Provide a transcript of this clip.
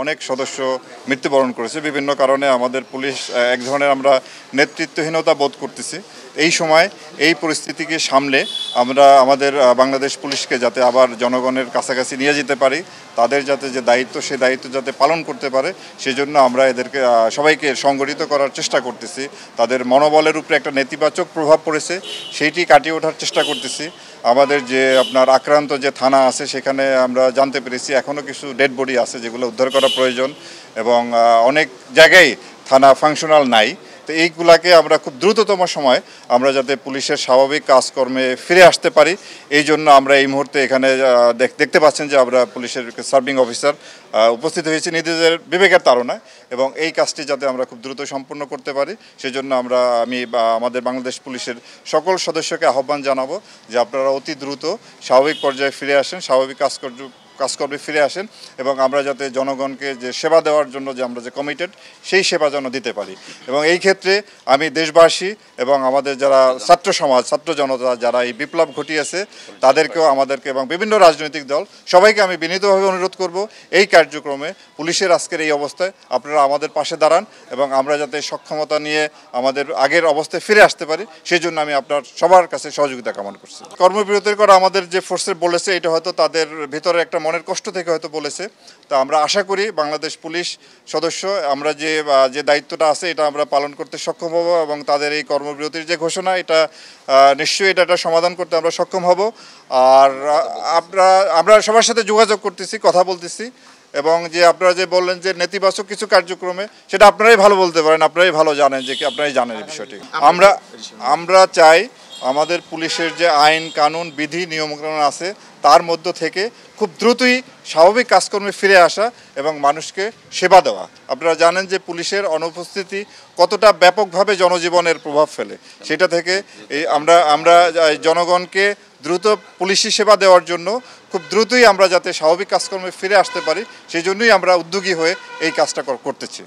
অনেক সদস্য মৃত্যুবরণ করেছে বিভিন্ন কারণে। আমাদের পুলিশ এক ধরনের আমরা নেতৃত্বহীনতা বোধ করতেছি। এই সময় এই পরিস্থিতিকে সামলে আমরা আমাদের বাংলাদেশ পুলিশকে যাতে আবার জনগণের কাছাকাছি নিয়ে যেতে পারি, তাদের যাতে যে দায়িত্ব সে দায়িত্ব যাতে পালন করতে পারে, সেজন্য আমরা এদেরকে সবাইকে সংগঠিত করার চেষ্টা করতেছি। তাদের মনোবলের উপরে একটা নেতিবাচক প্রভাব পড়েছে, সেইটি কাটিয়ে ওঠার চেষ্টা করতেছি। আমাদের যে আপনার আক্রান্ত যে থানা আছে সেখানে আমরা জানতে পেরেছি এখনও কিছু ডেড বডি আছে যেগুলো উদ্ধার করা প্রয়োজন, এবং অনেক জায়গায় থানা ফাংশনাল নাই। তো এইগুলাকে আমরা খুব দ্রুততম সময় আমরা যাতে পুলিশের স্বাভাবিক কাজকর্মে ফিরে আসতে পারি, এই জন্য আমরা এই মুহূর্তে এখানে দেখতে পাচ্ছেন যে আমরা পুলিশের সার্ভিং অফিসার উপস্থিত হয়েছি নিজেদের বিবেকের তাড়নায়, এবং এই কাজটি যাতে আমরা খুব দ্রুত সম্পূর্ণ করতে পারি সেজন্য আমি আমাদের বাংলাদেশ পুলিশের সকল সদস্যকে আহ্বান জানাবো যে আপনারা অতি দ্রুত স্বাভাবিক পর্যায়ে ফিরে আসেন, স্বাভাবিক কাজকর্মে ফিরে আসেন, এবং আমরা যাতে জনগণকে যে সেবা দেওয়ার জন্য যে আমরা যে কমিটেড, সেই সেবা যেন দিতে পারি। এবং এই ক্ষেত্রে আমি দেশবাসী এবং আমাদের যারা ছাত্র সমাজ, ছাত্র জনতা যারা এই বিপ্লব ঘটিয়েছে তাদেরকেও, আমাদেরকে এবং বিভিন্ন রাজনৈতিক দল সবাইকে আমি বিনীতভাবে অনুরোধ করব এই কার্যক্রমে পুলিশের আজকের এই অবস্থায় আপনারা আমাদের পাশে দাঁড়ান, এবং আমরা যাতে সক্ষমতা নিয়ে আমাদের আগের অবস্থায় ফিরে আসতে পারি সেই জন্য আমি আপনার সবার কাছে সহযোগিতা কামনা করছি। কর্মবিরতির করা আমাদের যে ফোর্সের বলেছে, এটা হয়তো তাদের ভিতরে একটা মনের কষ্ট থেকে হয়তো বলেছে। তা আমরা আশা করি বাংলাদেশ পুলিশ সদস্য আমরা যে দায়িত্বটা আছে এটা আমরা পালন করতে সক্ষম হব, এবং তাদের এই কর্মবিরতির যে ঘোষণা এটা নিশ্চয়ই এটা সমাধান করতে আমরা সক্ষম হব। আর আমরা সবার সাথে যোগাযোগ করতেছি, কথা বলতেছি, এবং যে আপনারা যে বললেন যে নেতিবাচক কিছু কার্যক্রমে, সেটা আপনারাই ভালো বলতে পারেন, আপনারাই ভালো জানেন, যে কি আপনারাই জানেন এই বিষয়টি। আমরা চাই আমাদের পুলিশের যে আইন কানুন বিধি নিয়মকানুন আছে তার মধ্য থেকে খুব দ্রুতই স্বাভাবিক কাজকর্মে ফিরে আসা এবং মানুষকে সেবা দেওয়া। আপনারা জানেন যে পুলিশের অনুপস্থিতি কতটা ব্যাপকভাবে জনজীবনের প্রভাব ফেলে, সেটা থেকে আমরা জনগণকে দ্রুত পুলিশি সেবা দেওয়ার জন্য খুব দ্রুতই আমরা যাতে স্বাভাবিক কাজকর্মে ফিরে আসতে পারি সেই জন্যই আমরা উদ্যোগী হয়ে এই কাজটা করতেছি।